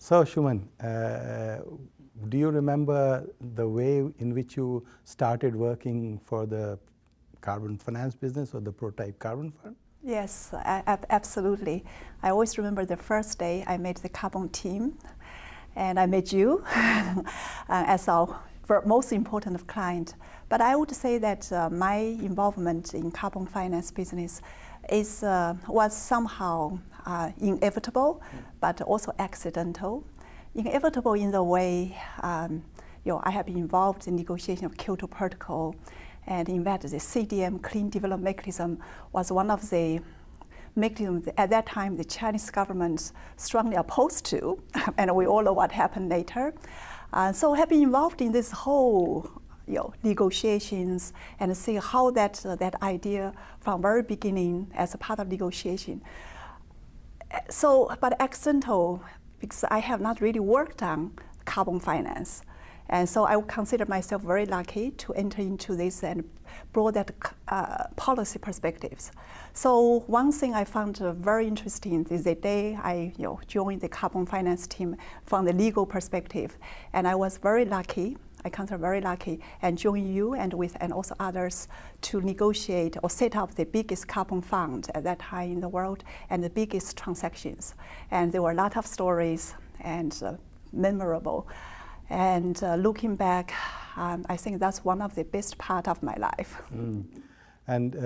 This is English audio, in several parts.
So, Xueman, do you remember the way in which you started working for the carbon finance business or the prototype carbon fund? Yes, absolutely. I always remember the first day I met the carbon team, and I met you as our most important client. But I would say that my involvement in carbon finance business was somehow inevitable, but also accidental. Inevitable in the way I have been involved in negotiation of Kyoto Protocol, and in fact the CDM, Clean Development Mechanism, was one of the mechanisms at that time the Chinese government strongly opposed to, and we all know what happened later. So I have been involved in this whole negotiations and see how that idea from very beginning as a part of negotiation. So, but accidental, because I have not really worked on carbon finance. And so I would consider myself very lucky to enter into this and brought that policy perspectives. So one thing I found very interesting is the day I joined the carbon finance team from the legal perspective. And I was very lucky, I consider very lucky, and join you and also others to negotiate or set up the biggest carbon fund at that time in the world and the biggest transactions. And there were a lot of stories and memorable. And looking back, I think that's one of the best part of my life. And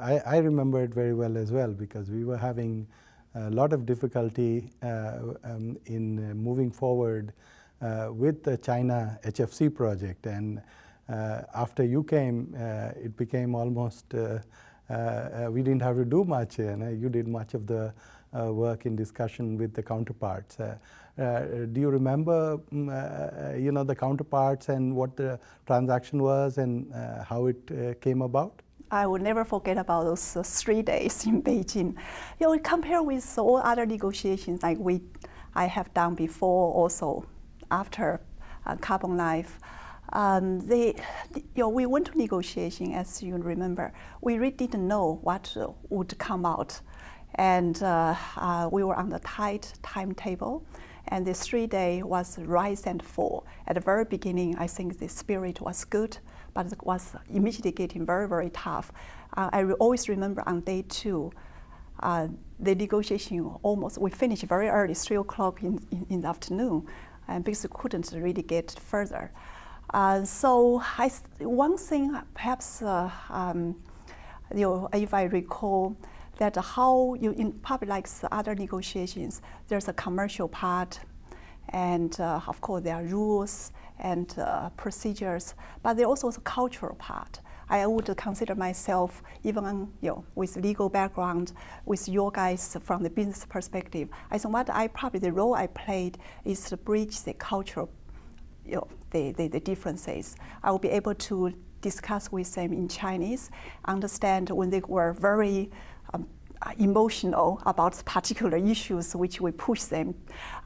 I remember it very well as well, because we were having a lot of difficulty in moving forward with the China HFC project. And after you came, it became almost, we didn't have to do much. You did much of the work in discussion with the counterparts. Do you remember, the counterparts and what the transaction was and how it came about? I will never forget about those 3 days in Beijing. Compared with all other negotiations like I have done before, also after Carbon Life, we went to negotiation, as you remember. We really didn't know what would come out. And we were on a tight timetable. And the 3 day was rise and fall. At the very beginning, I think the spirit was good, but it was immediately getting very, very tough. I always remember on day 2, the negotiation we finished very early, 3 o'clock in the afternoon, and because we couldn't really get further. So one thing, perhaps, if I recall, that how in probably like other negotiations, there's a commercial part, and of course there are rules and procedures, but there also is a cultural part. I would consider myself, even with legal background, with your guys from the business perspective, I think the role I played is to bridge the cultural, the differences. I will be able to discuss with them in Chinese, understand when they were very emotional about particular issues which we push them.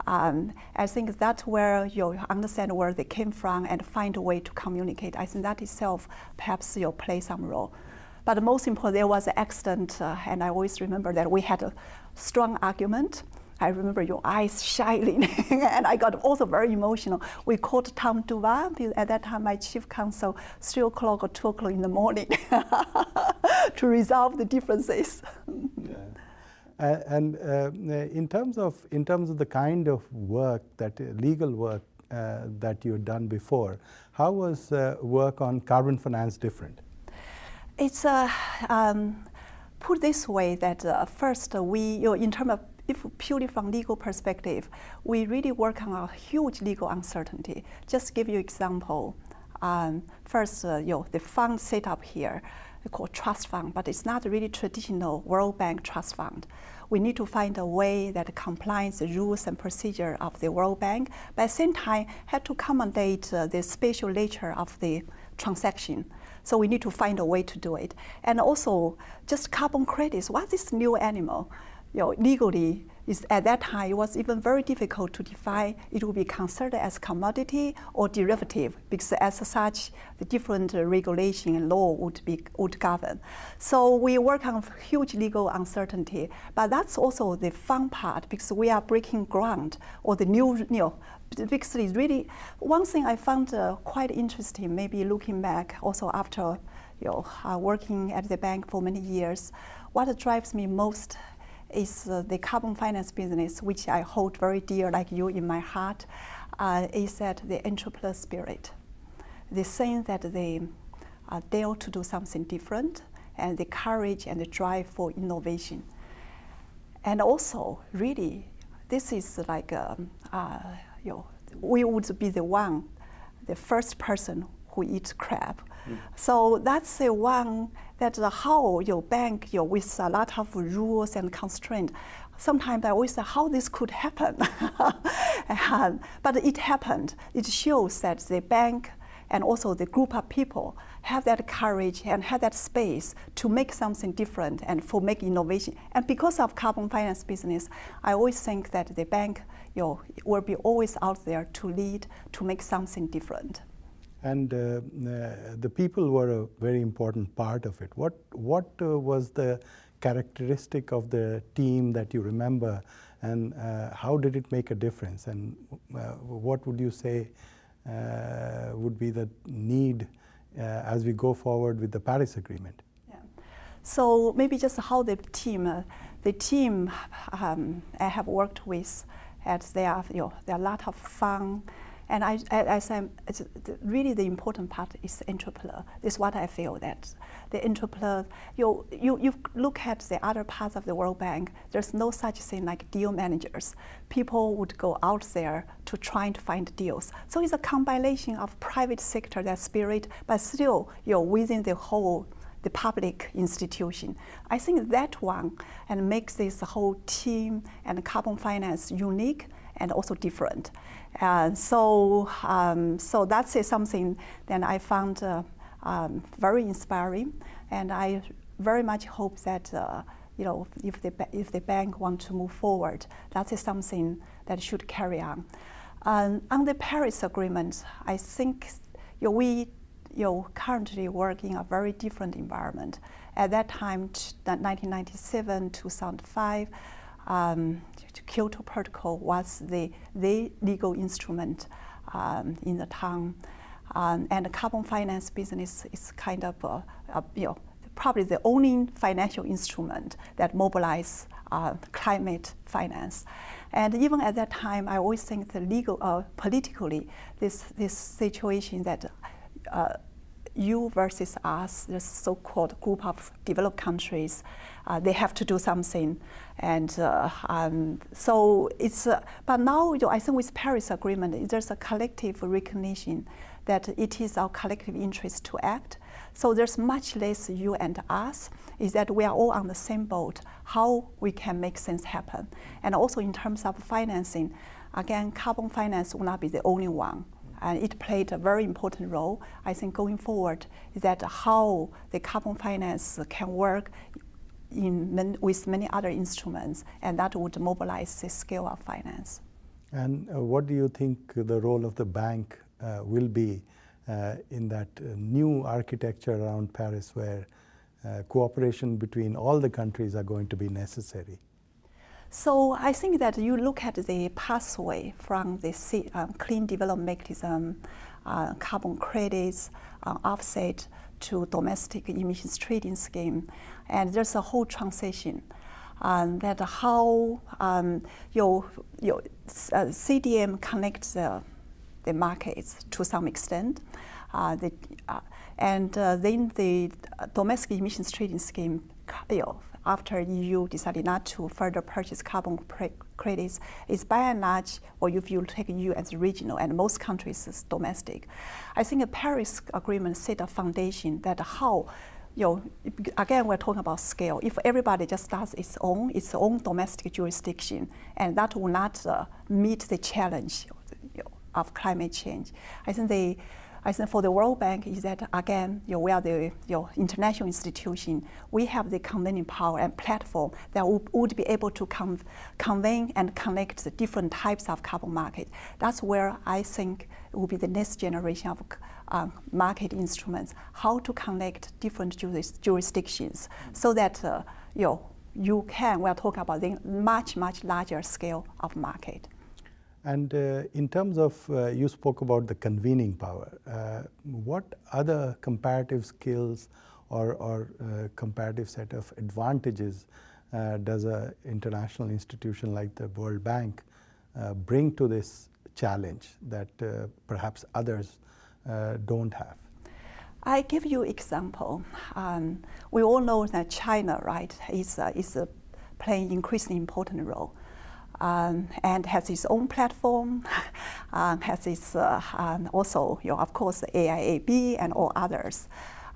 I think that's where you understand where they came from and find a way to communicate. I think that itself perhaps play some role. But most important, there was an accident, and I always remember that we had a strong argument. I remember your eyes shining, and I got also very emotional. We called Tom Duva, at that time my chief counsel, 3 o'clock or 2 o'clock in the morning to resolve the differences. Yeah. And in terms of the kind of work, legal work that you had done before, how was work on carbon finance different? It's put this way that first we, in terms of if purely from legal perspective, we really work on a huge legal uncertainty. Just to give you example, first, the fund set up here, called trust fund, but it's not really traditional World Bank trust fund. We need to find a way that complies the rules and procedure of the World Bank, but at the same time had to accommodate the special nature of the transaction. So we need to find a way to do it. And also, just carbon credits, what's this new animal? Legally, is at that time it was even very difficult to define it would be considered as commodity or derivative, because as such the different regulation and law would govern. So we work on huge legal uncertainty, but that's also the fun part, because we are breaking ground or the new, because it's really one thing I found quite interesting, maybe looking back also after working at the bank for many years. What drives me most is the carbon finance business, which I hold very dear, like you, in my heart, is that the entrepreneur spirit. The saying that they dare to do something different, and the courage and the drive for innovation. And also, really, this is like, we would be the first person who eats crab. So that's the one that how your bank, with a lot of rules and constraints, sometimes I always say how this could happen. But it happened. It shows that the bank and also the group of people have that courage and have that space to make something different and for make innovation. And because of carbon finance business, I always think that the bank will be always out there to lead, to make something different. And the people were a very important part of it. What was the characteristic of the team that you remember, and how did it make a difference? And what would you say would be the need as we go forward with the Paris Agreement? Yeah. So maybe just how the team I have worked with, they are a lot of fun. And really the important part is the entrepreneur. This is what I feel, that the entrepreneur, you look at the other parts of the World Bank, there's no such thing like deal managers. People would go out there to try to find deals. So it's a combination of private sector, that spirit, but still within the public institution. I think that one and makes this whole team and carbon finance unique and also different. So that's something that I found very inspiring, and I very much hope that if the bank want to move forward, that is something that should carry on. On the Paris Agreement, I think we currently work in a very different environment. At that time, 1997, 2005. Kyoto Protocol was the legal instrument in the town, and the carbon finance business is kind of probably the only financial instrument that mobilizes climate finance. And even at that time, I always think the politically, this situation that you versus us, the so-called group of developed countries, they have to do something. And so it's, but now I think with Paris Agreement, there's a collective recognition that it is our collective interest to act. So there's much less you and us, is that we are all on the same boat, how we can make things happen. And also in terms of financing, again, carbon finance will not be the only one. And it played a very important role. I think going forward is that how the carbon finance can work with many other instruments, and that would mobilize the scale of finance. And what do you think the role of the bank will be in that new architecture around Paris, where cooperation between all the countries are going to be necessary? So I think that you look at the pathway from the clean development mechanism, carbon credits, offset, to domestic emissions trading scheme, and there's a whole transition. That how CDM connects the markets to some extent, and then the domestic emissions trading scheme, after EU decided not to further purchase carbon credits, is by and large, or if you take EU as regional, and most countries is domestic. I think the Paris Agreement set a foundation that how, again, we're talking about scale. If everybody just does its own domestic jurisdiction, and that will not meet the challenge of climate change. I think I think for the World Bank is that, again, we are the international institution. We have the convening power and platform that would be able to convene and connect the different types of carbon market. That's where I think it will be the next generation of market instruments, how to connect different jurisdictions so that we are talking about the much larger scale of market. And in terms of, you spoke about the convening power. What other comparative skills or comparative set of advantages does an international institution like the World Bank bring to this challenge that perhaps others don't have? I give you example. We all know that China, right, is playing increasingly important role. And has its own platform, has its also, of course, the AIAB and all others.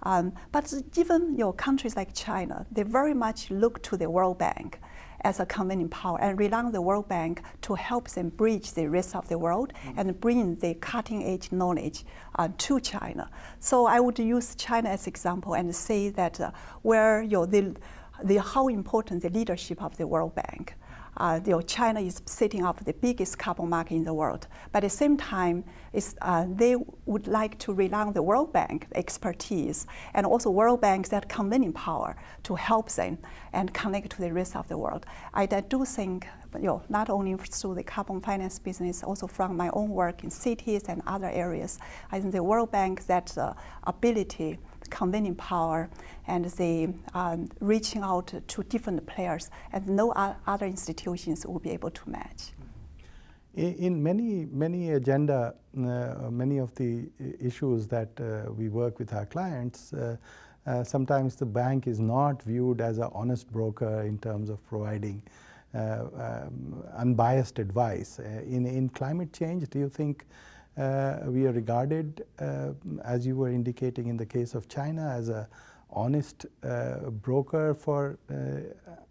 But even countries like China, they very much look to the World Bank as a convening power and rely on the World Bank to help them bridge the rest of the world and bring the cutting-edge knowledge to China. So I would use China as example and say that where how important the leadership of the World Bank. China is setting up the biggest carbon market in the world, but at the same time, they would like to rely on the World Bank expertise and also World Bank's that convening power to help them and connect to the rest of the world. I do think, not only through the carbon finance business, also from my own work in cities and other areas, I think the World Bank that ability, convening power, and the reaching out to different players, and no other institutions will be able to match. In many agenda, many of the issues that we work with our clients, sometimes the bank is not viewed as an honest broker in terms of providing unbiased advice. In climate change, do you think we are regarded, as you were indicating in the case of China, as an honest broker for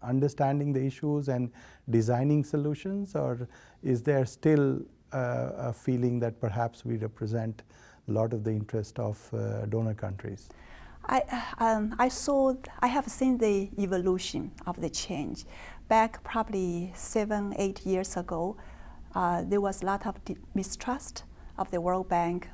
understanding the issues and designing solutions, or is there still a feeling that perhaps we represent a lot of the interest of donor countries? I have seen the evolution of the change. Back probably 7-8 years ago, there was a lot of mistrust of the World Bank,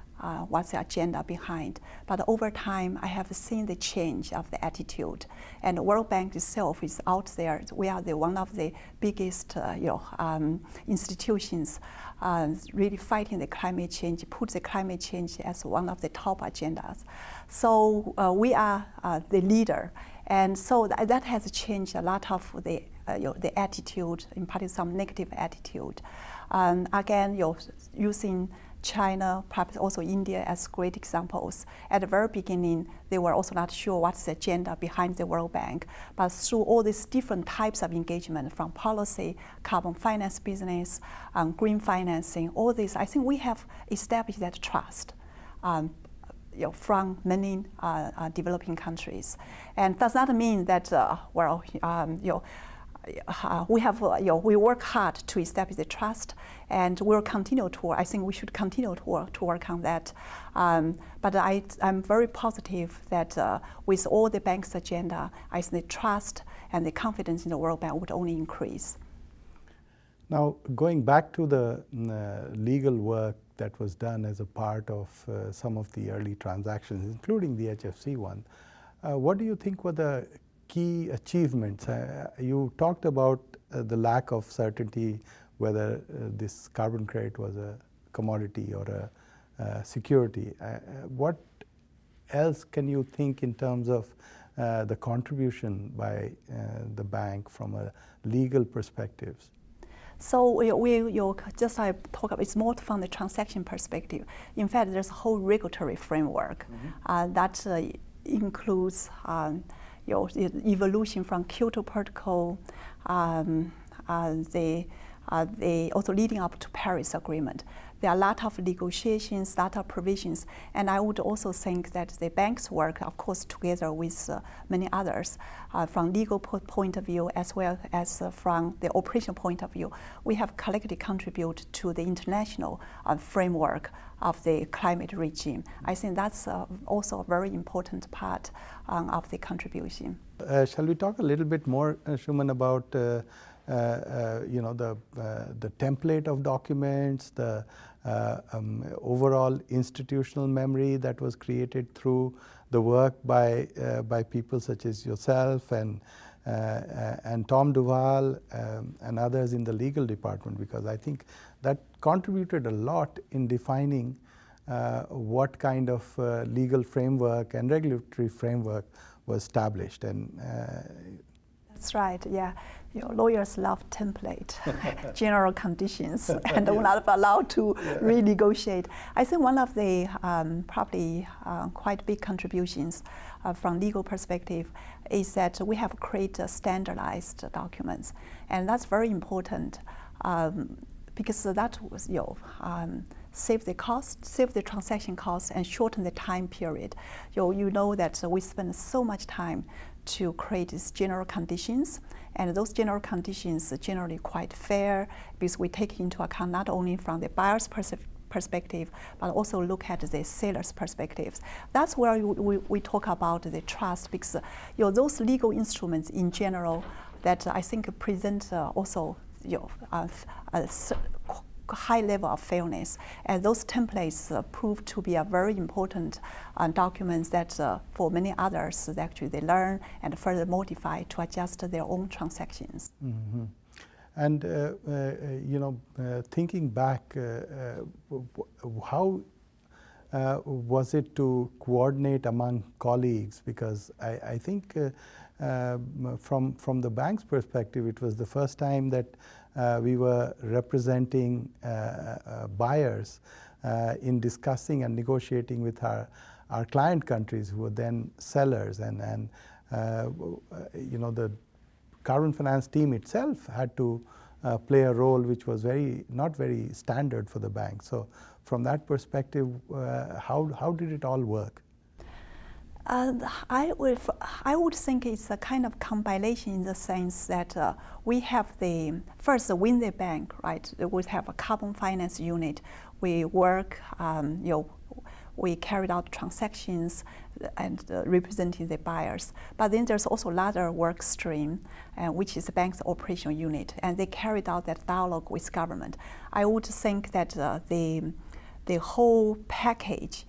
what's the agenda behind. But over time, I have seen the change of the attitude. And the World Bank itself is out there. We are one of the biggest institutions really fighting the climate change, put the climate change as one of the top agendas. So we are the leader. And so that has changed a lot of the attitude, in particular some negative attitude. Again, using China, perhaps also India as great examples. At the very beginning, they were also not sure what's the agenda behind the World Bank. But through all these different types of engagement, from policy, carbon finance business, green financing, all this, I think we have established that trust from many developing countries. And does not mean that, we work hard to establish the trust, and we'll continue to work. I think we should continue to work on that. But I'm very positive that with all the bank's agenda, I think the trust and the confidence in the World Bank would only increase. Now, going back to the legal work that was done as a part of some of the early transactions, including the HFC one, what do you think were the key achievements? You talked about the lack of certainty whether this carbon credit was a commodity or a security. What else can you think in terms of the contribution by the bank from a legal perspective? So just I talk about, it's more from the transaction perspective. In fact, there's a whole regulatory framework that includes the evolution from Kyoto Protocol, the also leading up to Paris Agreement. there are a lot of negotiations, a lot of provisions, and I would also think that the banks work, of course, together with many others from legal point of view as well as from the operational point of view. We have collectively contributed to the international framework of the climate regime. I think that's also a very important part of the contribution. Shall we talk a little bit more, Xueman, about the template of documents, the overall institutional memory that was created through the work by people such as yourself and Tom Duval and others in the legal department, because I think that contributed a lot in defining what kind of legal framework and regulatory framework was established. And that's right, yeah. Lawyers love template, general conditions, and we're not allowed to renegotiate. I think one of the probably quite big contributions from legal perspective is that we have created standardized documents, and that's very important because that was save the cost, save the transaction cost, and shorten the time period. You know that we spend so much time to create these general conditions, and those general conditions are generally quite fair because we take into account not only from the buyer's perspective, but also look at the seller's perspectives. That's where we talk about the trust, because those legal instruments in general that I think present also a high level of fairness, and those templates prove to be a very important documents that for many others actually they learn and further modify to adjust their own transactions. Mm-hmm. And thinking back, how was it to coordinate among colleagues? Because I think from the bank's perspective, it was the first time that we were representing buyers in discussing and negotiating with our client countries, who were then sellers, and the carbon finance team itself had to play a role which was not very standard for the bank. So from that perspective, how did it all work? I would think it's a kind of compilation in the sense that we have first within the bank, right? We have a carbon finance unit. We work, we carried out transactions and representing the buyers. But then there's also another work stream, which is the bank's operational unit, and they carried out that dialogue with government. I would think that the whole package,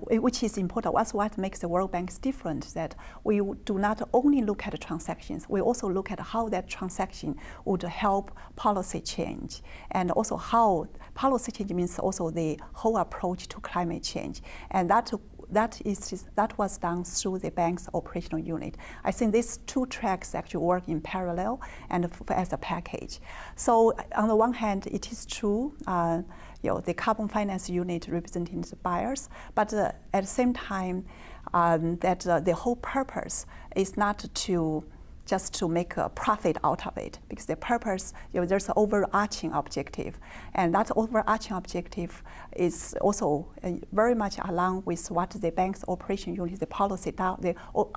which is important. That's what makes the World Bank different, that we do not only look at the transactions, we also look at how that transaction would help policy change, and also how policy change means also the whole approach to climate change. And that was done through the bank's operational unit. I think these two tracks actually work in parallel and as a package. So on the one hand, it is true, the carbon finance unit representing the buyers, but at the same time, that the whole purpose is not just to make a profit out of it, because the purpose, there's an overarching objective, and that overarching objective is also very much along with what the bank's operation unit, the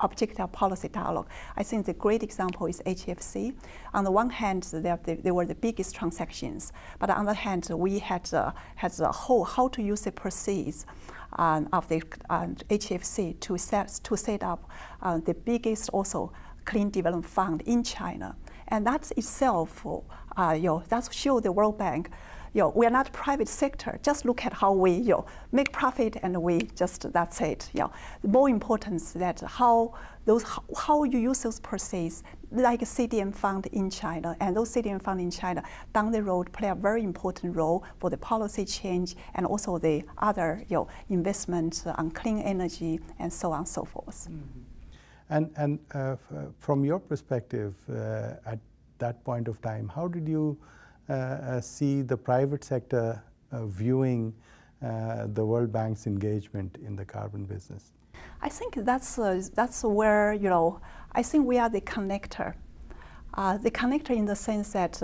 objective policy dialogue. I think the great example is HFC. On the one hand, they were the biggest transactions, but on the other hand, we had the whole how to use the proceeds of the HFC to set up the biggest also Clean Development Fund in China, and that itself, that shows the World Bank, we are not private sector. Just look at how we, make profit and that's it. The more important is that how you use those proceeds, like a CDM fund in China, and those CDM fund in China down the road play a very important role for the policy change and also the other, investment on clean energy and so on and so forth. Mm-hmm. And from your perspective, at that point of time, how did you see the private sector viewing the World Bank's engagement in the carbon business? I think that's where, I think we are the connector. The connector in the sense that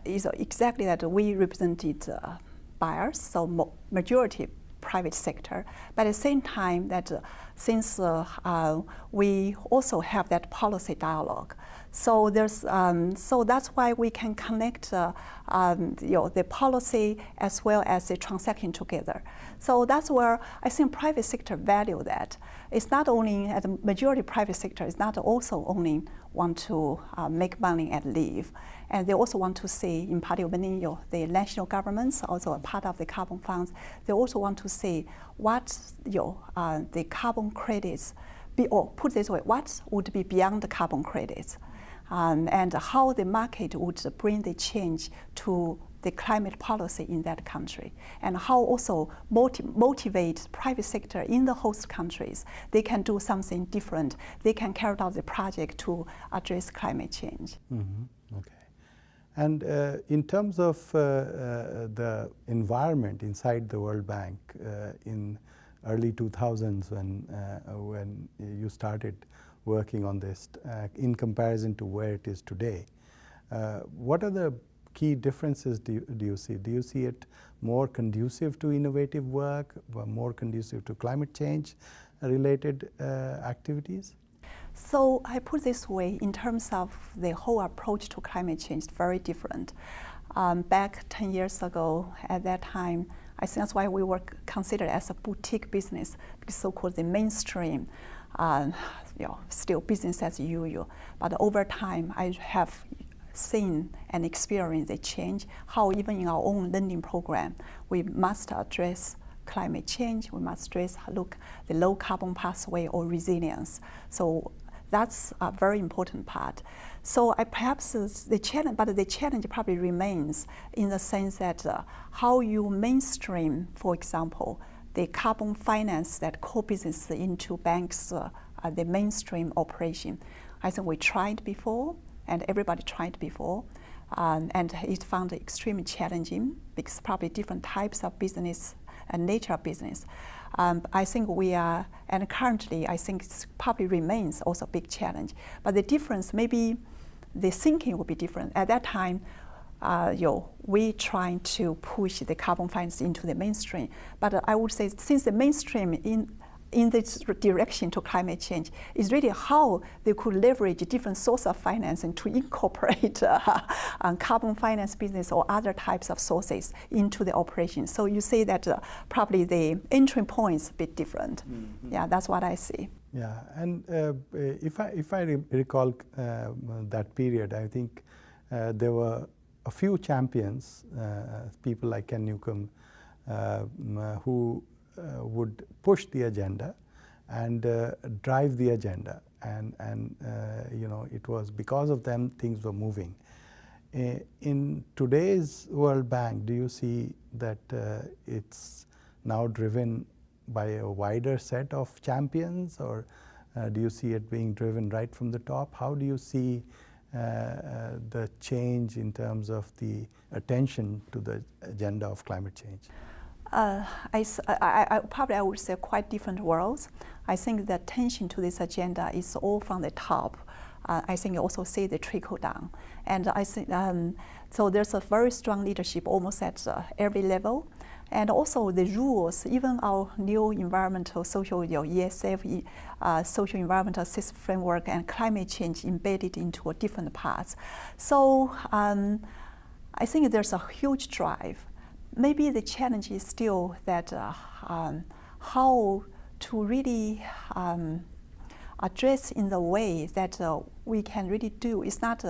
is exactly that we represented buyers, so majority private sector, but at the same time that since we also have that policy dialogue, so there's so that's why we can connect the policy as well as the transaction together. So that's where I think private sector value that. It's not only at the majority private sector is not also only want to make money and leave, and they also want to see, in particular, the national governments, also a part of the carbon funds, they also want to see what the carbon credits, or put this way, what would be beyond the carbon credits, and how the market would bring the change to the climate policy in that country, and how also motivate private sector in the host countries. They can do something different. They can carry out the project to address climate change. Mm-hmm. Okay. And in terms of the environment inside the World Bank in early 2000s when you started working on this in comparison to where it is today, what are the key differences do you see? Do you see it more conducive to innovative work, more conducive to climate change related activities? So I put this way, in terms of the whole approach to climate change, very different. Back 10 years ago, at that time, I think that's why we were considered as a boutique business, because so-called the mainstream, still business as usual. But over time, I have seen and experienced the change, how even in our own learning program, we must address climate change, we must look the low carbon pathway or resilience. So that's a very important part. So perhaps the challenge, but the challenge probably remains in the sense that how you mainstream, for example, the carbon finance, that core business into banks, the mainstream operation. I think we tried before, and everybody tried before, and it found extremely challenging because probably different types of business and nature of business. I think we are, and currently I think it probably remains also a big challenge. But the difference, maybe the thinking would be different. At that time, we trying to push the carbon finance into the mainstream. But I would say since the mainstream in this direction to climate change is really how they could leverage different sources of financing to incorporate carbon finance business or other types of sources into the operation. So you say that probably the entry point is a bit different. Mm-hmm. Yeah, that's what I see. Yeah, and if I recall that period, I think there were a few champions, people like Ken Newcomb, who would push the agenda and drive the agenda, and it was because of them things were moving. In today's World Bank, do you see that it's now driven by a wider set of champions, or do you see it being driven right from the top? How do you see the change in terms of the attention to the agenda of climate change? I would say quite different worlds. I think the attention to this agenda is all from the top. I think you also see the trickle down. And I think, so there's a very strong leadership almost at every level. And also the rules, even our new environmental, social, ESF, social environmental system framework and climate change embedded into different parts. So I think there's a huge drive. Maybe the challenge is still that how to really address in the way that we can really do. It's not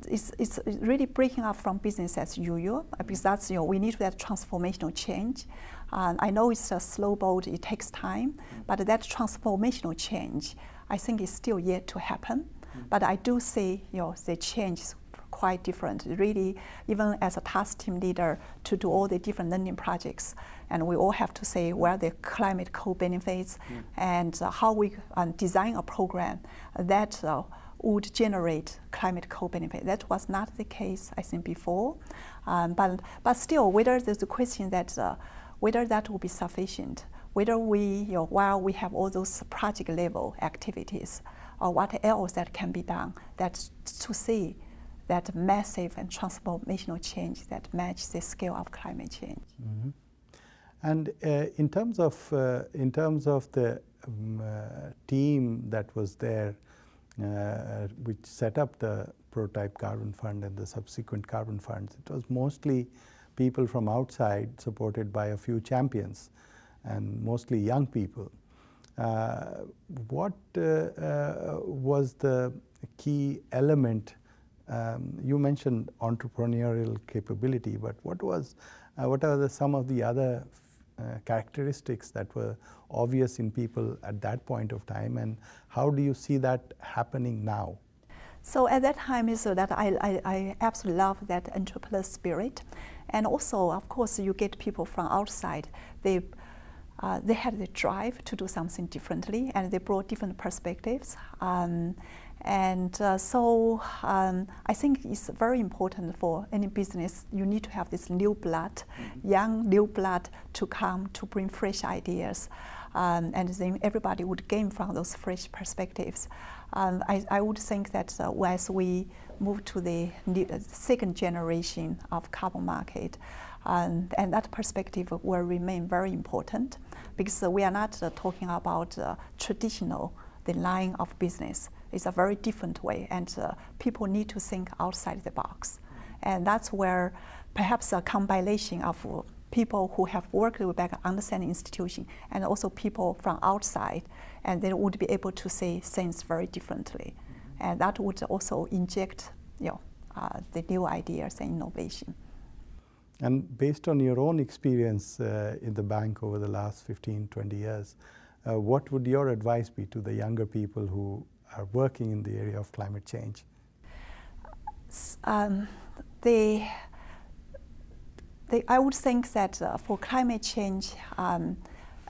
it's really breaking up from business as usual, because that's we need that transformational change. I know it's a slow boat; it takes time, but that transformational change, I think, is still yet to happen. But I do see the change is quite different. Really, even as a task team leader, to do all the different learning projects, and we all have to say where the climate co-benefits and how we design a program that would generate climate co-benefit. That was not the case, I think, before. But still, whether there's a question that whether that will be sufficient, whether we, while we have all those project level activities, or what else that can be done, that's to see that massive and transformational change that matches the scale of climate change. Mm-hmm. And in terms of the team that was there, which set up the prototype carbon fund and the subsequent carbon funds, it was mostly people from outside, supported by a few champions, and mostly young people. What was the key element? You mentioned entrepreneurial capability, but what are some of the other characteristics that were obvious in people at that point of time, and how do you see that happening now? So at that time is that I absolutely love that entrepreneur spirit, and also of course you get people from outside. They had the drive to do something differently, and they brought different perspectives. So I think it's very important for any business. You need to have this new blood, young new blood, to come to bring fresh ideas, and then everybody would gain from those fresh perspectives. I would think that as we move to the second generation of carbon market, and that perspective will remain very important, because we are not talking about traditional the line of business. It's a very different way, and people need to think outside the box. And that's where perhaps a combination of people who have worked with back understanding institution and also people from outside, and they would be able to say things very differently. And that would also inject the new ideas and innovation. And based on your own experience in the bank over the last 15, 20 years, what would your advice be to the younger people who are working in the area of climate change? I would think that for climate change, on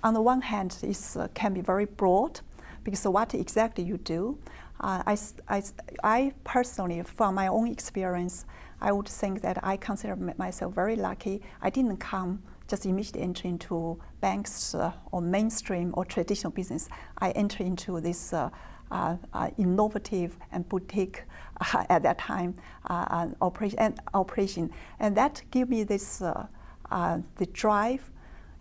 the one hand, it can be very broad, because what exactly you do. I personally, from my own experience, I would think that I consider myself very lucky. I didn't come just immediately enter into banks or mainstream or traditional business. I entered into this innovative and boutique at that time operation, and that gave me this the drive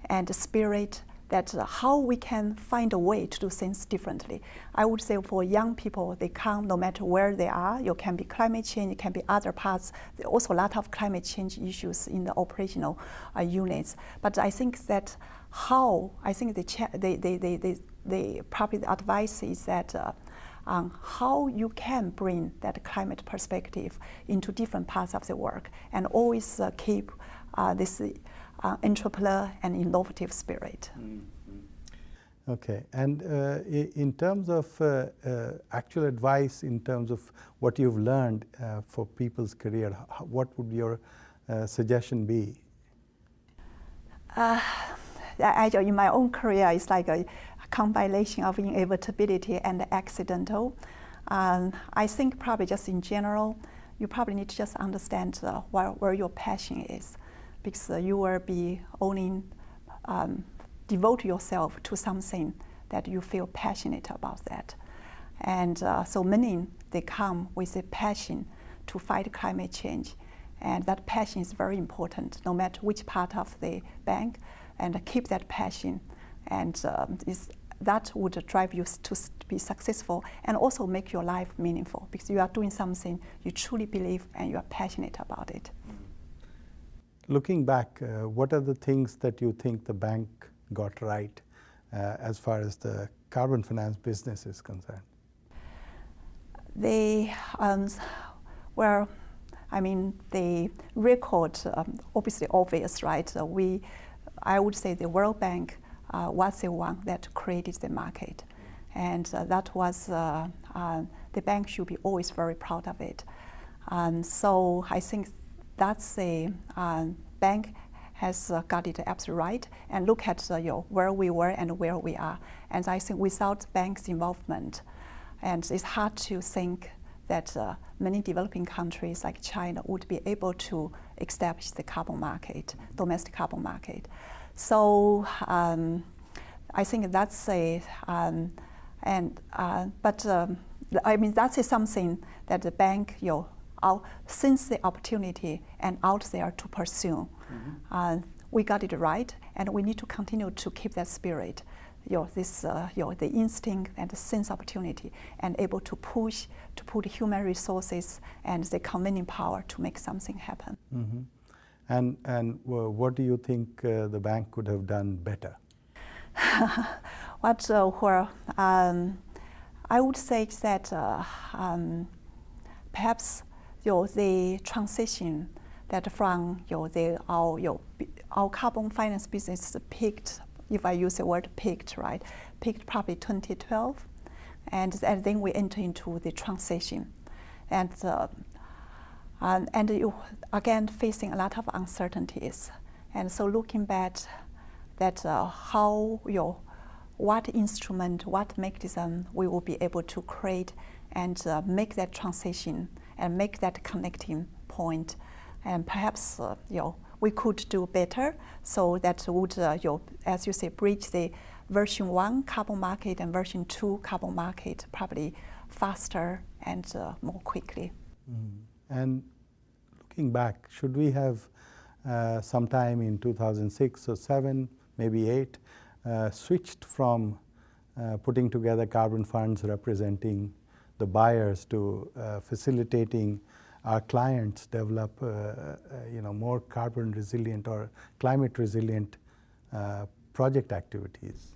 and the spirit that how we can find a way to do things differently. I would say for young people, they come no matter where they are. It can be climate change, it can be other parts. There are also a lot of climate change issues in the operational units. But I think that probably the advice is that how you can bring that climate perspective into different parts of the work, and always keep this entrepreneur and innovative spirit. Okay, and in terms of actual advice, in terms of what you've learned for people's career, what would your suggestion be? In my own career, it's like a combination of inevitability and accidental. I think probably just in general, you probably need to just understand where your passion is, because you will be only devote yourself to something that you feel passionate about that. And so many, they come with a passion to fight climate change. And that passion is very important, no matter which part of the bank, and keep that passion. And that would drive you to be successful and also make your life meaningful, because you are doing something you truly believe and you are passionate about it. Looking back, what are the things that you think the bank got right as far as the carbon finance business is concerned? The record, obviously obvious, right? I would say the World Bank was the one that created the market, and that was the bank should be always very proud of it. So I think that's the bank has got it absolutely right, and look at where we were and where we are. And I think without bank's involvement, and it's hard to think that many developing countries like China would be able to establish the carbon market, domestic carbon market. So I think that's that's something that the bank sense the opportunity and out there to pursue. We got it right, and we need to continue to keep that spirit, the instinct and the sense opportunity, and able to push, to put human resources and the convening power to make something happen. And what do you think the bank could have done better? I would say that perhaps the transition that from our carbon finance business peaked, if I use the word peaked, right? Peaked probably 2012, and then we enter into the transition, and you again facing a lot of uncertainties, and so looking back that how what instrument, what mechanism we will be able to create and make that transition and make that connecting point, and perhaps we could do better, so that would, as you say, bridge the version 1 carbon market and version 2 carbon market probably faster and more quickly. And looking back, should we have sometime in 2006 or 7, maybe 8, switched from putting together carbon funds representing the buyers to facilitating our clients develop more carbon resilient or climate resilient project activities?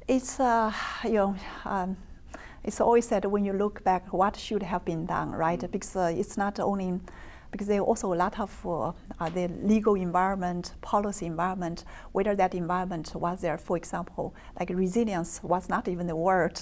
It's it's always said when you look back, what should have been done, right? Because it's not only because there are also a lot of the legal environment, policy environment, whether that environment was there, for example, like resilience was not even the word,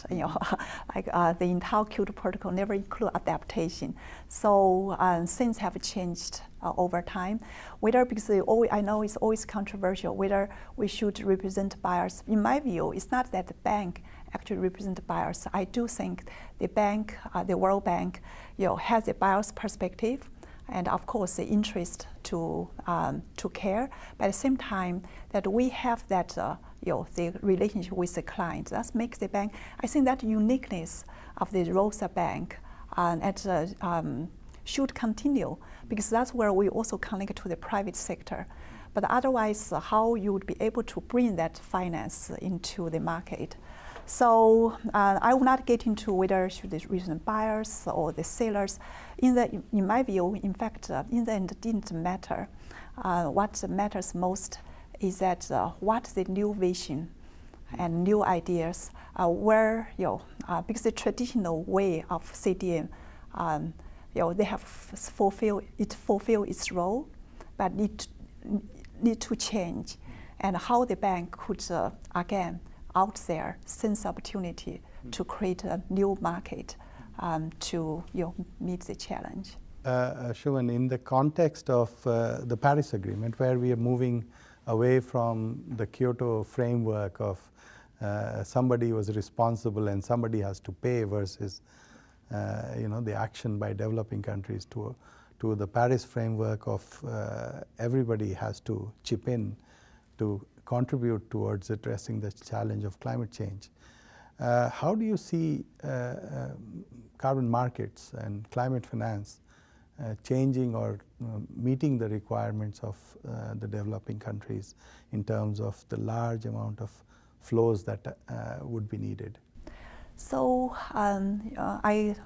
like the entire Kyoto Protocol never include adaptation. So things have changed over time. Whether, because I know it's always controversial, whether we should represent buyers. In my view, it's not that the bank actually represent buyers. I do think the bank, the World Bank, has a buyer's perspective, and of course the interest to care, but at the same time that we have that the relationship with the client. That makes the bank, I think that uniqueness of the Rosa Bank should continue, because that's where we also connect to the private sector. But otherwise, how you would be able to bring that finance into the market. So I will not get into whether should the reason buyers or the sellers. In my view, in fact, in the end, it didn't matter. What matters most is that what the new vision and new ideas where because the traditional way of CDM, they have fulfilled its role, but need to change, and how the bank could again out there sense opportunity to create a new market to meet the challenge. Xueman, in the context of the Paris Agreement, where we are moving away from the Kyoto framework of somebody was responsible and somebody has to pay versus the action by developing countries to the Paris framework of everybody has to chip in to contribute towards addressing the challenge of climate change. How do you see carbon markets and climate finance changing or meeting the requirements of the developing countries in terms of the large amount of flows that would be needed? So I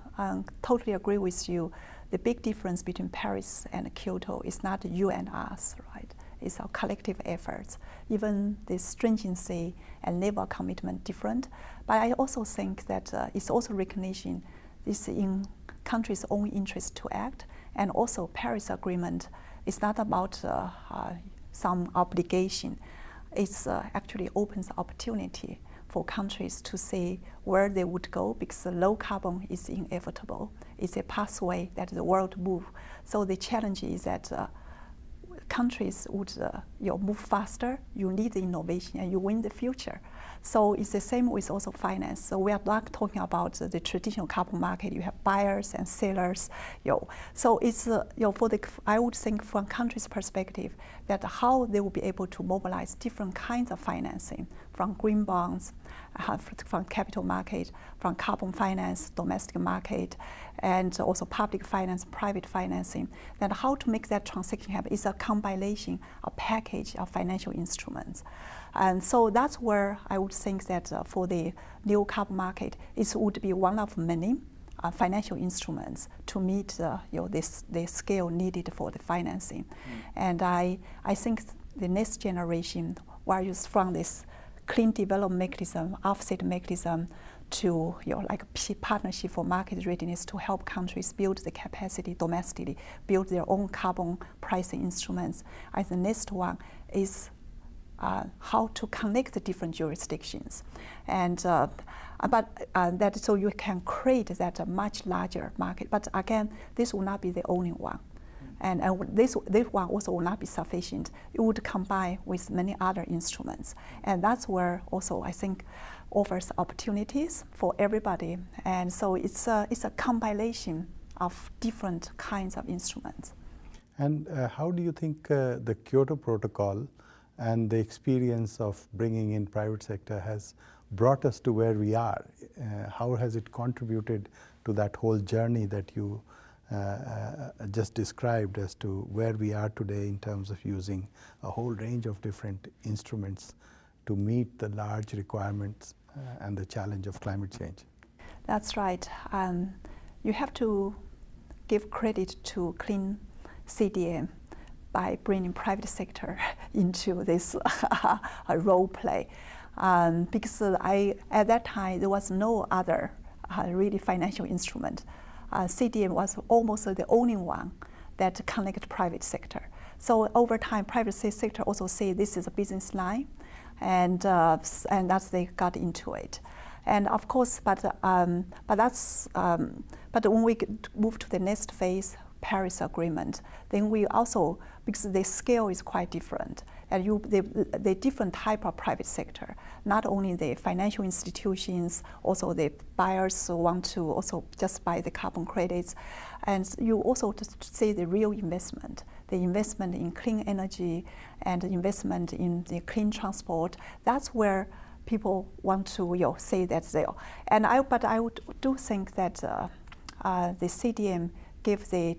totally agree with you. The big difference between Paris and Kyoto is not you and us, right? It's our collective efforts. Even the stringency and level of commitment different. But I also think that it's also recognition this in countries' own interest to act. And also Paris Agreement is not about some obligation. It's actually opens opportunity for countries to see where they would go, because low carbon is inevitable. It's a pathway that the world moves. So the challenge is that countries would move faster, you need the innovation, and you win the future. So it's the same with also finance. So we are not talking about the traditional carbon market. You have buyers and sellers. So it's I would think from countries' perspective, that how they will be able to mobilize different kinds of financing, from green bonds, from capital market, from carbon finance, domestic market, and also public finance, private financing. Then how to make that transaction happen is a combination, a package of financial instruments. And so that's where I would think that for the new carbon market, it would be one of many financial instruments to meet the scale needed for the financing. And I think the next generation will use from this clean development mechanism, offset mechanism, to like a partnership for market readiness to help countries build the capacity domestically, build their own carbon pricing instruments. And the next one is how to connect the different jurisdictions, and so you can create that much larger market. But again, this will not be the only one, and this one also will not be sufficient. It would combine with many other instruments, and that's where also I think offers opportunities for everybody. And so it's a combination of different kinds of instruments. And how do you think the Kyoto Protocol and the experience of bringing in private sector has brought us to where we are? How has it contributed to that whole journey that you just described as to where we are today in terms of using a whole range of different instruments to meet the large requirements and the challenge of climate change? That's right. You have to give credit to Clean CDM by bringing private sector into this role play. Because at that time, there was no other really financial instrument. CDM was almost the only one that connected private sector. So over time, private sector also say this is a business line, and that's they got into it. And of course, but when we move to the next phase, Paris Agreement, then we also, because the scale is quite different, and the different type of private sector, not only the financial institutions, also the buyers who want to also just buy the carbon credits, and you also see the real investment, the investment in clean energy and the investment in the clean transport. That's where people want to say that they are. But I do think that the CDM gives the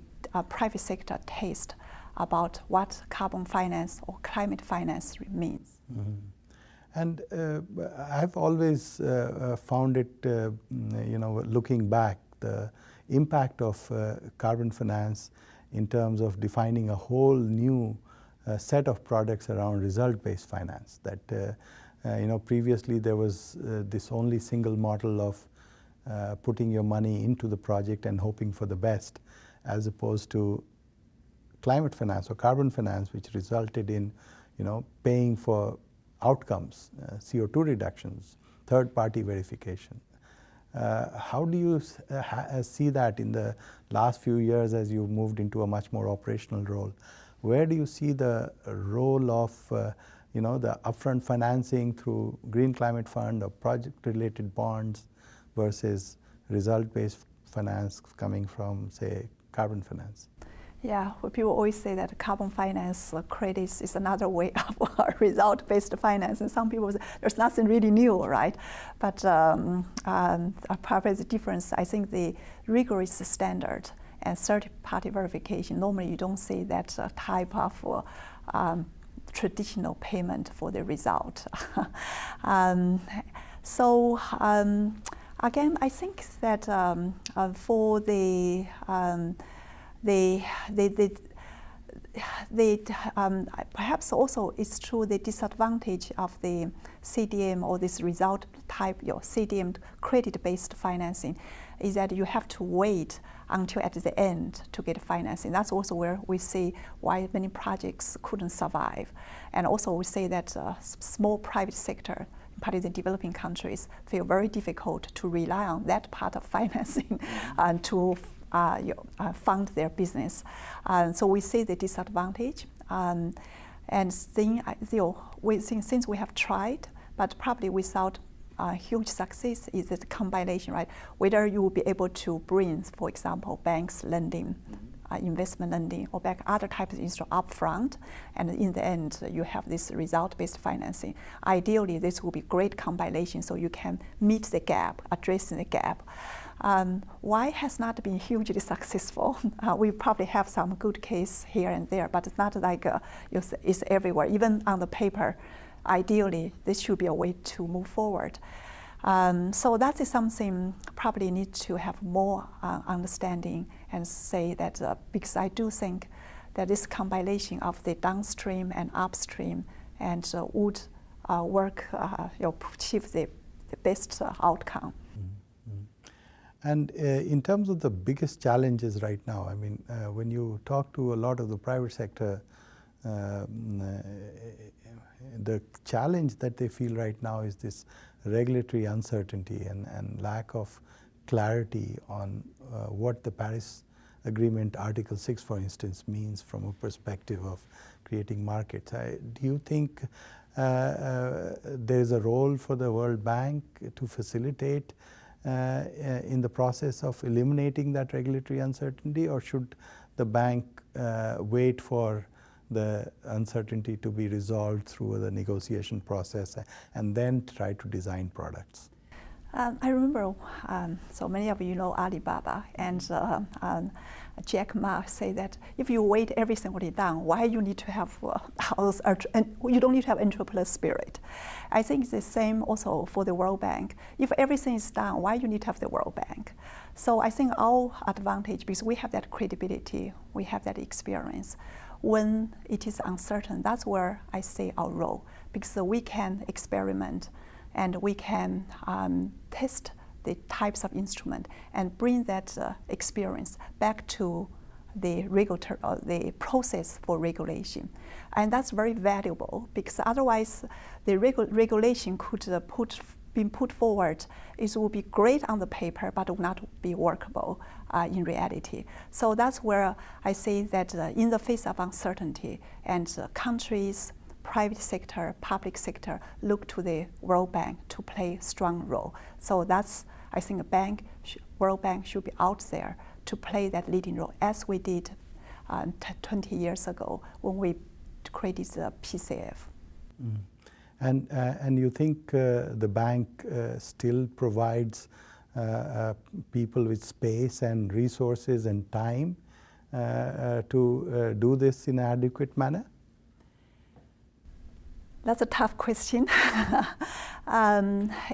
private sector taste about what carbon finance or climate finance means. Mm-hmm. And I've always found it, looking back, the impact of carbon finance in terms of defining a whole new set of products around result-based finance. That previously there was this only single model of putting your money into the project and hoping for the best, as opposed to climate finance or carbon finance, which resulted in, paying for outcomes, CO2 reductions, third-party verification. How do you see that in the last few years as you've moved into a much more operational role? Where do you see the role of, the upfront financing through Green Climate Fund or project-related bonds versus result-based finance coming from, say, carbon finance? Yeah, well, people always say that carbon finance credits is another way of result-based finance, and some people say there's nothing really new, right? But probably the difference, I think the rigorous standard and third-party verification, normally you don't see that type of traditional payment for the result. Again, I think that for the perhaps also it's true the disadvantage of the CDM or this result type, CDM credit-based financing, is that you have to wait until at the end to get financing. That's also where we see why many projects couldn't survive. And also we say that small private sector, particularly the developing countries, feel very difficult to rely on that part of financing and to fund their business. So we see the disadvantage. And then, we think since we have tried, but probably without huge success, is the combination, right? Whether you will be able to bring, for example, banks lending investment lending or back other types of instruments upfront, and in the end you have this result-based financing. Ideally, this will be great combination so you can meet the gap, addressing the gap. Why has not been hugely successful? We probably have some good case here and there, but it's not like it's everywhere. Even on the paper, ideally, this should be a way to move forward. So that is something probably need to have more understanding and say that because I do think that this combination of the downstream and upstream and would work to achieve the best outcome. And in terms of the biggest challenges right now, I mean, when you talk to a lot of the private sector, the challenge that they feel right now is this regulatory uncertainty and lack of clarity on what the Paris Agreement Article 6, for instance, means from a perspective of creating markets. Do you think there is a role for the World Bank to facilitate in the process of eliminating that regulatory uncertainty, or should the bank wait for the uncertainty to be resolved through the negotiation process and then try to design products? I remember, so many of you know Alibaba, and Jack Ma say that if you wait everything already done, why you need to have you don't need to have entrepreneur spirit. I think it's the same also for the World Bank. If everything is done, why you need to have the World Bank? So I think our advantage, because we have that credibility, we have that experience. When it is uncertain, that's where I see our role, because we can experiment and we can test the types of instrument and bring that experience back to the the process for regulation. And that's very valuable, because otherwise the regulation could be put forward. It will be great on the paper, but will not be workable in reality. So that's where I say that in the face of uncertainty, and countries, private sector, public sector look to the World Bank to play a strong role. So that's, I think, World Bank should be out there to play that leading role, as we did 20 years ago when we created the PCF. Mm. And you think the bank still provides people with space and resources and time to do this in an adequate manner? That's a tough question.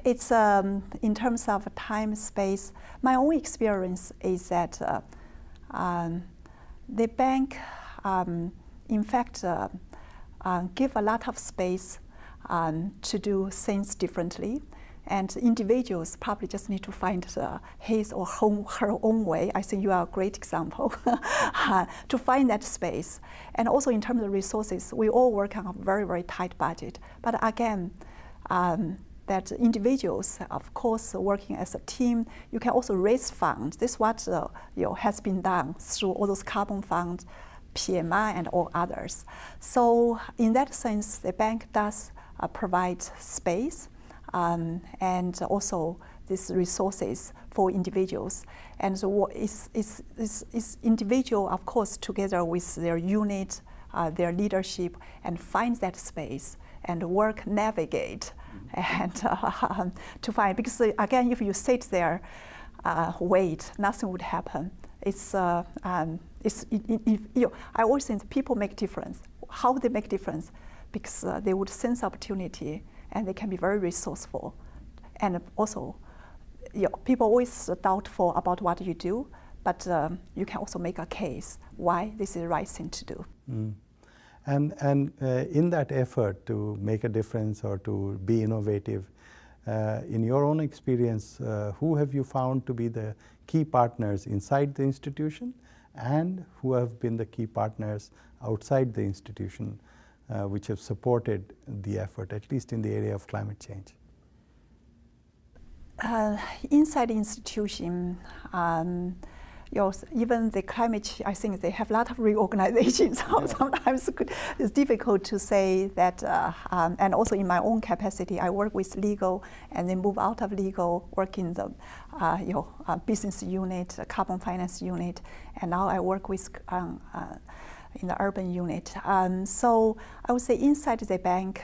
It's in terms of time, space. My own experience is that the bank, in fact, give a lot of space to do things differently, and individuals probably just need to find his or her own way. I think you are a great example to find that space. And also in terms of resources, we all work on a very, very tight budget. But again, that individuals, of course, working as a team, you can also raise funds. This is what has been done through all those carbon funds, PMI, and all others. So in that sense, the bank does provide space and also these resources for individuals. And so it's individual, of course, together with their unit, their leadership, and find that space and work, navigate, and to find, because again, if you sit there, wait, nothing would happen. I always think people make difference. How they make difference? Because they would sense opportunity, and they can be very resourceful. And also, people always doubtful about what you do, but you can also make a case why this is the right thing to do. Mm. And in that effort to make a difference or to be innovative, in your own experience, who have you found to be the key partners inside the institution, and who have been the key partners outside the institution, which have supported the effort, at least in the area of climate change? Inside the institution, even the climate change, I think they have a lot of reorganization. So sometimes it's difficult to say that. And also in my own capacity, I work with legal and then move out of legal, work in the business unit, carbon finance unit, and now I work with in the urban unit. So I would say inside the bank,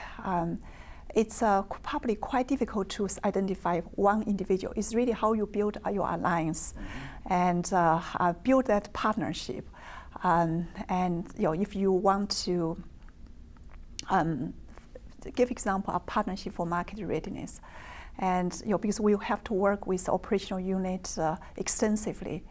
it's probably quite difficult to identify one individual. It's really how you build your alliance and build that partnership. And if you want to give example of partnership for market readiness, and because we have to work with operational units extensively.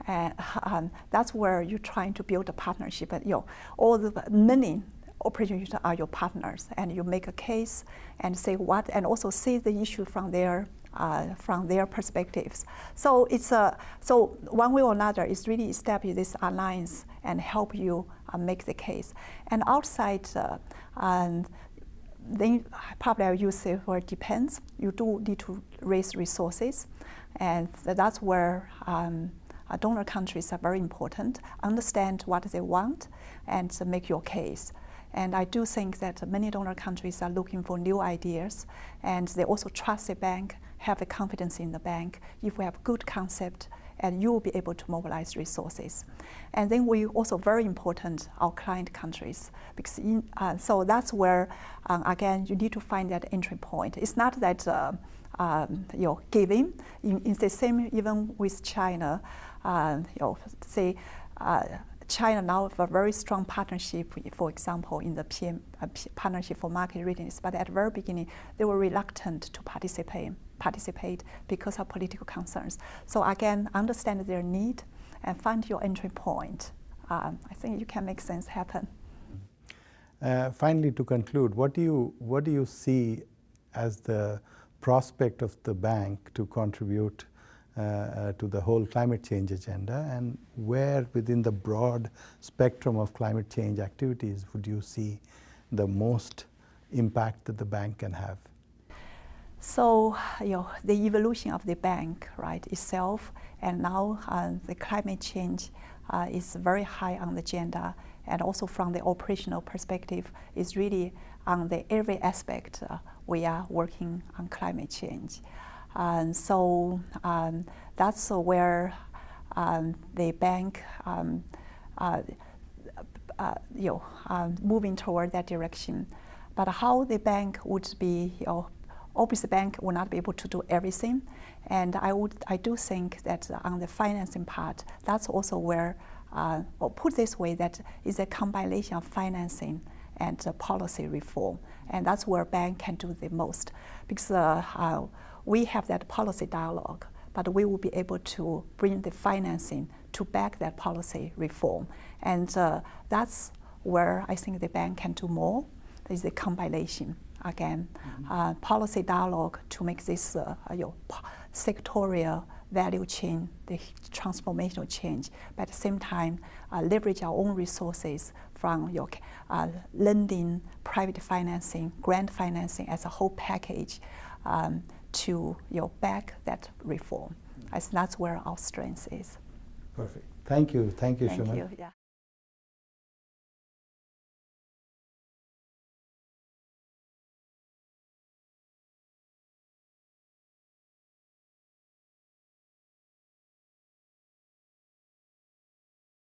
And that's where you're trying to build a partnership. And all the many operational units are your partners, and you make a case and say what, and also see the issue from their perspectives. So it's so one way or another is really establish this alliance and help you make the case. And outside, then probably I use it where it depends. You do need to raise resources, and that's where donor countries are very important. Understand what they want and make your case. And I do think that many donor countries are looking for new ideas, and they also trust the bank, have the confidence in the bank. If we have good concept, and you will be able to mobilize resources. And then we also very important, our client countries, because so that's where, again, you need to find that entry point. It's not that giving. In the same, even with China, say, China now have a very strong partnership, for example, in the Partnership for Market Readiness, but at the very beginning, they were reluctant to participate because of political concerns. So again, understand their need and find your entry point. I think you can make things happen. Finally, to conclude, what do you see as the prospect of the bank to contribute to the whole climate change agenda, and where within the broad spectrum of climate change activities would you see the most impact that the bank can have? So, the evolution of the bank, right, itself, and now the climate change is very high on the agenda, and also from the operational perspective, is really on the every aspect we are working on climate change. And so that's where the bank moving toward that direction. But how the bank would be, obviously the bank will not be able to do everything. And I do think that on the financing part, that's also where, or put this way, that is a combination of financing and policy reform. And that's where bank can do the most. Because we have that policy dialogue, but we will be able to bring the financing to back that policy reform. And that's where I think the bank can do more, is the combination. Again, policy dialogue to make this sectorial value chain, the transformational change, but at the same time leverage our own resources from lending, private financing, grant financing as a whole package to back that reform. I think that's where our strength is. Perfect. Thank you. Thank you, Xueman. Thank you. Yeah.